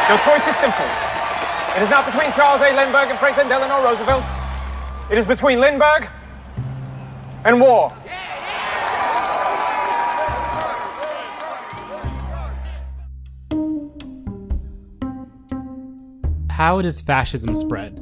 Your choice is simple. It is not between Charles A. Lindbergh and Franklin Delano Roosevelt. It is between Lindbergh and war. How does fascism spread?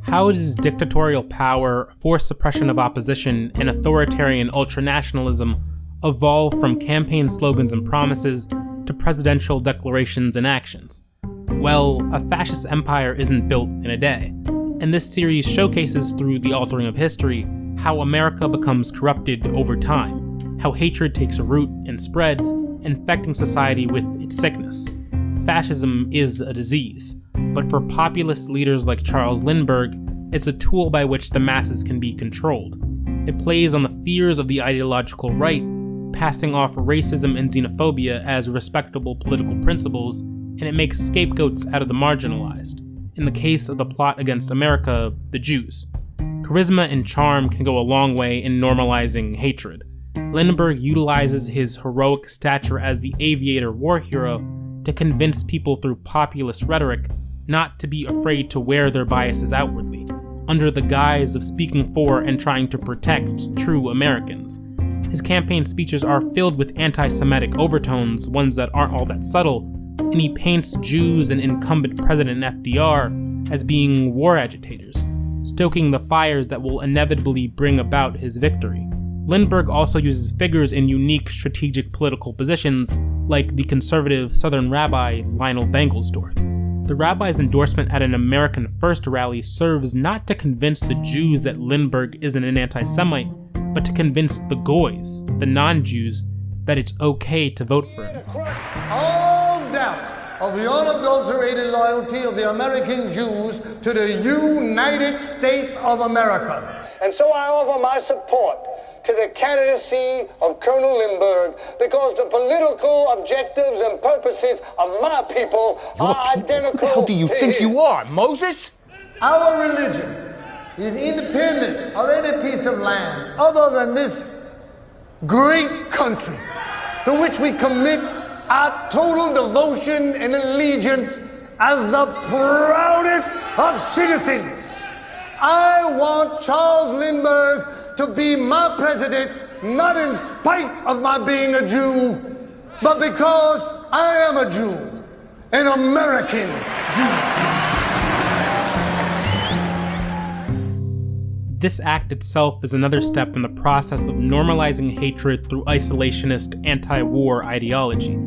How does dictatorial power, forced suppression of opposition, and authoritarian ultranationalism evolve from campaign slogans and promises to presidential declarations and actions? Well, a fascist empire isn't built in a day, and this series showcases through the altering of history how America becomes corrupted over time, how hatred takes a root and spreads, infecting society with its sickness. Fascism is a disease, but for populist leaders like Charles Lindbergh, it's a tool by which the masses can be controlled. It plays on the fears of the ideological right, passing off racism and xenophobia as respectable political principles, and it makes scapegoats out of the marginalized. In the case of the plot against America, the Jews. Charisma and charm can go a long way in normalizing hatred. Lindbergh utilizes his heroic stature as the aviator war hero to convince people through populist rhetoric not to be afraid to wear their biases outwardly, under the guise of speaking for and trying to protect true Americans. His campaign speeches are filled with anti-Semitic overtones, ones that aren't all that subtle, and he paints Jews and incumbent President FDR as being war agitators, stoking the fires that will inevitably bring about his victory. Lindbergh also uses figures in unique strategic political positions, like the conservative Southern rabbi Lionel Bengelsdorf. The rabbi's endorsement at an American First rally serves not to convince the Jews that Lindbergh isn't an anti-Semite, but to convince the Goys, the non-Jews, that it's okay to vote for him. All doubt of the unadulterated loyalty of the American Jews to the United States of America. And so I offer my support to the candidacy of Colonel Lindbergh because the political objectives and purposes of my people are identical. Who the hell do you think you are, Moses? Our religion is independent of any piece of land other than this great country to which we commit our total devotion and allegiance as the proudest of citizens. I want Charles Lindbergh to be my president, not in spite of my being a Jew, but because I am a Jew, an American Jew. This act itself is another step in the process of normalizing hatred through isolationist anti-war ideology.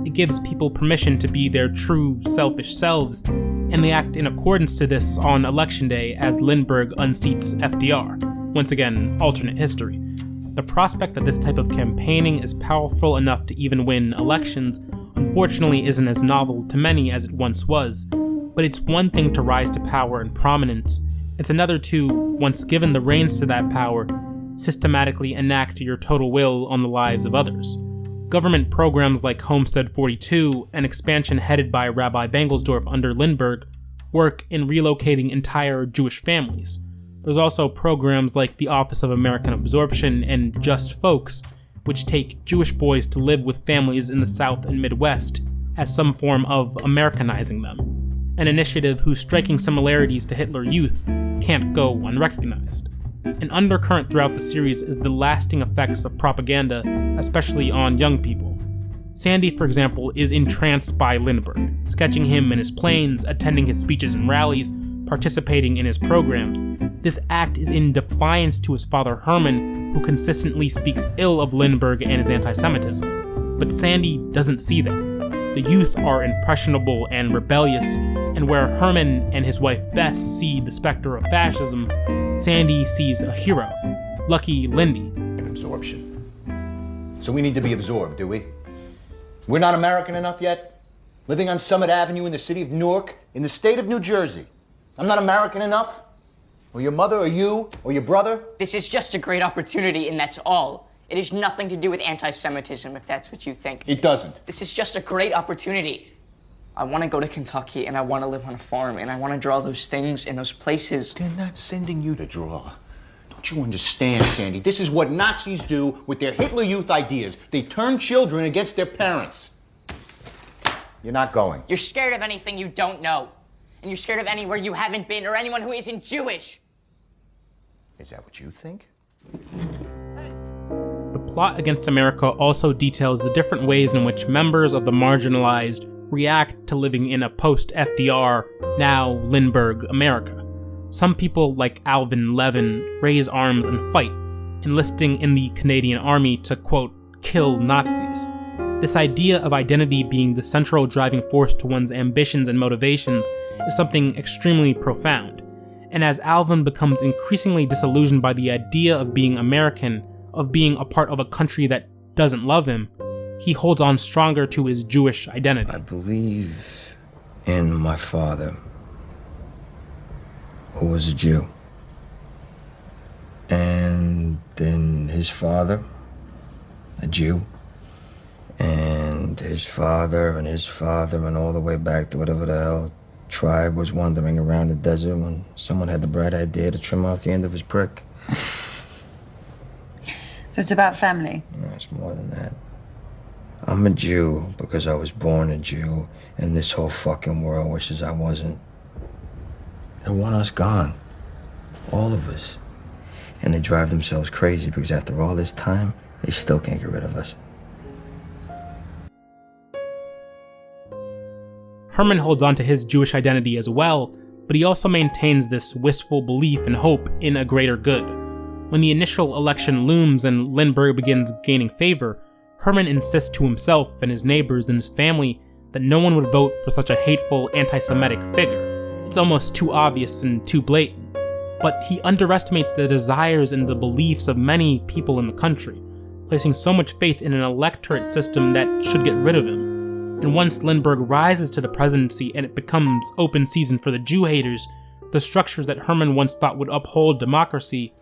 It gives people permission to be their true, selfish selves, and they act in accordance to this on Election Day as Lindbergh unseats FDR. Once again, alternate history. The prospect that this type of campaigning is powerful enough to even win elections, unfortunately isn't as novel to many as it once was, but it's one thing to rise to power and prominence. It's another to, once given the reins to that power, systematically enact your total will on the lives of others. Government programs like Homestead 42, an expansion headed by Rabbi Bengelsdorf under Lindbergh, work in relocating entire Jewish families. There's also programs like the Office of American Absorption and Just Folks, which take Jewish boys to live with families in the South and Midwest as some form of Americanizing them, an initiative whose striking similarities to Hitler Youth can't go unrecognized. An undercurrent throughout the series is the lasting effects of propaganda, especially on young people. Sandy, for example, is entranced by Lindbergh, sketching him in his planes, attending his speeches and rallies, participating in his programs. This act is in defiance to his father Herman, who consistently speaks ill of Lindbergh and his anti-Semitism. But Sandy doesn't see that. The youth are impressionable and rebellious, and where Herman and his wife Bess see the specter of fascism, Sandy sees a hero, Lucky Lindy. Absorption. So we need to be absorbed, do we? We're not American enough yet? Living on Summit Avenue in the city of Newark, in the state of New Jersey. I'm not American enough? Or your mother, or you, or your brother? This is just a great opportunity, and that's all. It has nothing to do with anti-Semitism, if that's what you think. It doesn't. This is just a great opportunity. I want to go to Kentucky, and I want to live on a farm, and I want to draw those things in those places. They're not sending you to draw. Don't you understand, Sandy? This is what Nazis do with their Hitler Youth ideas. They turn children against their parents. You're not going. You're scared of anything you don't know. And you're scared of anywhere you haven't been or anyone who isn't Jewish. Is that what you think? The plot against America also details the different ways in which members of the marginalized react to living in a post-FDR, now Lindbergh America. Some people, like Alvin Levin, raise arms and fight, enlisting in the Canadian Army to, quote, kill Nazis. This idea of identity being the central driving force to one's ambitions and motivations is something extremely profound. And as Alvin becomes increasingly disillusioned by the idea of being American, of being a part of a country that doesn't love him, he holds on stronger to his Jewish identity. I believe in my father, who was a Jew. And then his father, a Jew. And his father and his father and all the way back to whatever the hell tribe was wandering around the desert when someone had the bright idea to trim off the end of his prick. So it's about family? No, it's more than that. I'm a Jew because I was born a Jew, and this whole fucking world wishes I wasn't. They want us gone. All of us. And they drive themselves crazy because after all this time, they still can't get rid of us. Herman holds on to his Jewish identity as well, but he also maintains this wistful belief and hope in a greater good. When the initial election looms and Lindbergh begins gaining favor, Herman insists to himself and his neighbors and his family that no one would vote for such a hateful anti-Semitic figure. It's almost too obvious and too blatant. But he underestimates the desires and the beliefs of many people in the country, placing so much faith in an electorate system that should get rid of him. And once Lindbergh rises to the presidency and it becomes open season for the Jew haters, the structures that Herman once thought would uphold democracy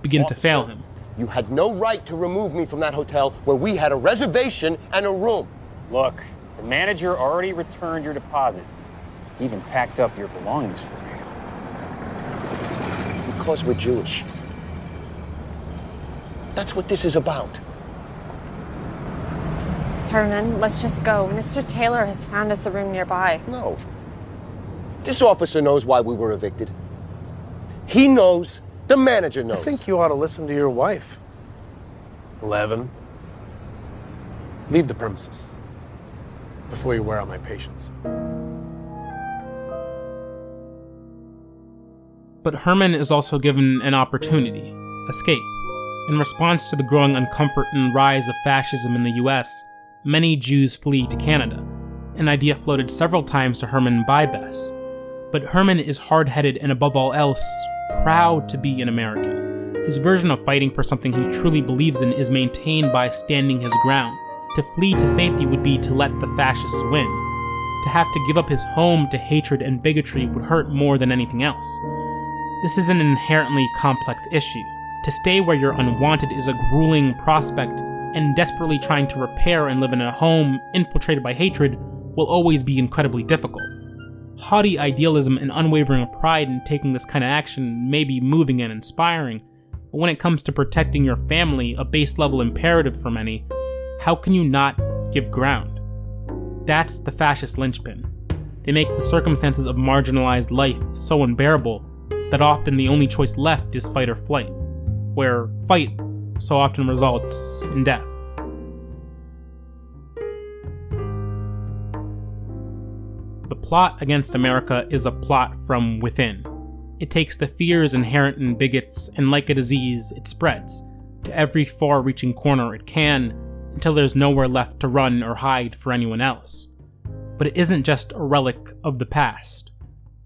begin to fail him. You had no right to remove me from that hotel where we had a reservation and a room. Look, the manager already returned your deposit. He even packed up your belongings for you. Because we're Jewish. That's what this is about. Herman, let's just go. Mr. Taylor has found us a room nearby. No. This officer knows why we were evicted. He knows. The manager knows. I think you ought to listen to your wife. Levin. Leave the premises before you wear out my patience. But Herman is also given an opportunity, escape. In response to the growing uncomfort and rise of fascism in the US, many Jews flee to Canada, an idea floated several times to Herman by Bess. But Herman is hard-headed and above all else, proud to be an American. His version of fighting for something he truly believes in is maintained by standing his ground. To flee to safety would be to let the fascists win. To have to give up his home to hatred and bigotry would hurt more than anything else. This is an inherently complex issue. To stay where you're unwanted is a grueling prospect, and desperately trying to repair and live in a home infiltrated by hatred will always be incredibly difficult. Haughty idealism and unwavering pride in taking this kind of action may be moving and inspiring, but when it comes to protecting your family, a base-level imperative for many, how can you not give ground? That's the fascist linchpin. They make the circumstances of marginalized life so unbearable that often the only choice left is fight or flight, where fight so often results in death. The plot against America is a plot from within. It takes the fears inherent in bigots, and like a disease, it spreads to every far-reaching corner it can, until there's nowhere left to run or hide for anyone else. But it isn't just a relic of the past.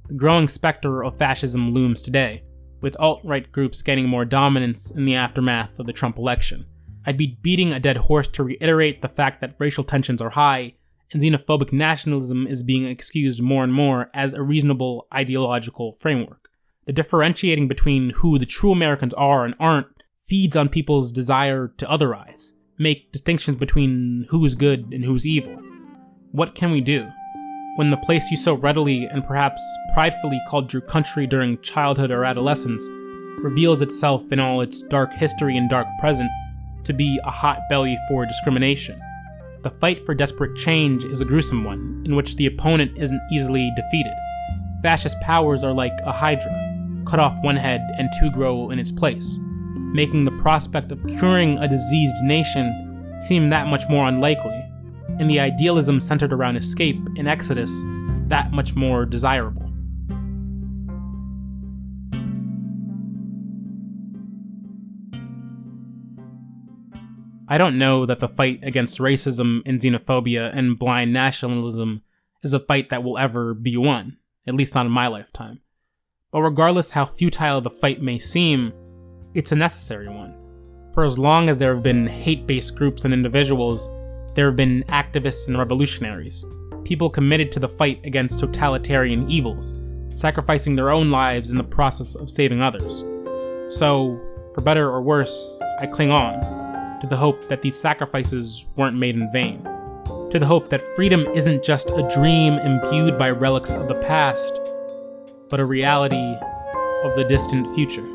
The growing specter of fascism looms today, with alt-right groups gaining more dominance in the aftermath of the Trump election. I'd be beating a dead horse to reiterate the fact that racial tensions are high, and xenophobic nationalism is being excused more and more as a reasonable ideological framework. The differentiating between who the true Americans are and aren't feeds on people's desire to otherize, make distinctions between who's good and who's evil. What can we do? When the place you so readily and perhaps pridefully called your country during childhood or adolescence reveals itself in all its dark history and dark present to be a hot belly for discrimination. the fight for desperate change is a gruesome one, in which the opponent isn't easily defeated. Fascist powers are like a hydra. Cut off one head and two grow in its place, making the prospect of curing a diseased nation seem that much more unlikely, and the idealism centered around escape and exodus that much more desirable. I don't know that the fight against racism and xenophobia and blind nationalism is a fight that will ever be won, at least not in my lifetime. But regardless how futile the fight may seem, it's a necessary one. For as long as there have been hate-based groups and individuals, there have been activists and revolutionaries, people committed to the fight against totalitarian evils, sacrificing their own lives in the process of saving others. So, for better or worse, I cling on to the hope that these sacrifices weren't made in vain, to the hope that freedom isn't just a dream imbued by relics of the past, but a reality of the distant future.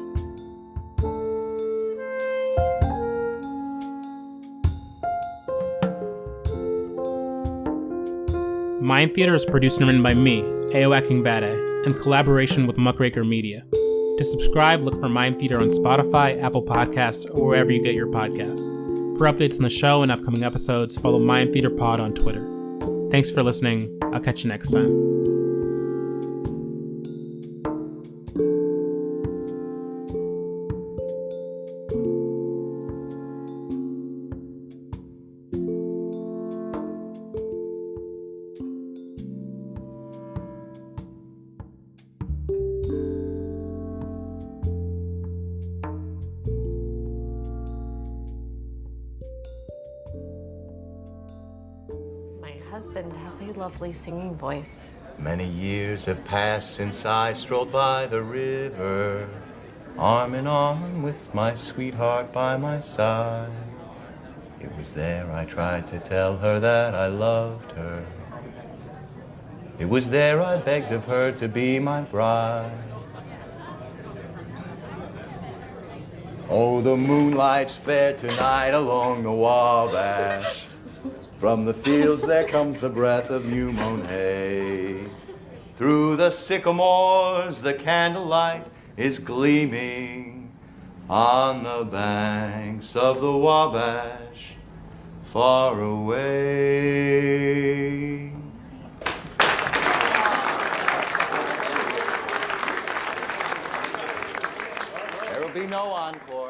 Mind Theater is produced and written by me, Ayo Akingbade, in collaboration with Muckraker Media. To subscribe, look for Mind Theater on Spotify, Apple Podcasts, or wherever you get your podcasts. For updates on the show and upcoming episodes, follow Mind Theater Pod on Twitter. Thanks for listening. I'll catch you next time. My husband has a lovely singing voice. Many years have passed since I strolled by the river, arm in arm with my sweetheart by my side. It was there I tried to tell her that I loved her. It was there I begged of her to be my bride. Oh, the moonlight's fair tonight along the Wabash. From the fields there comes the breath of new mown hay. Through the sycamores the candlelight is gleaming on the banks of the Wabash, far away. There will be no encore.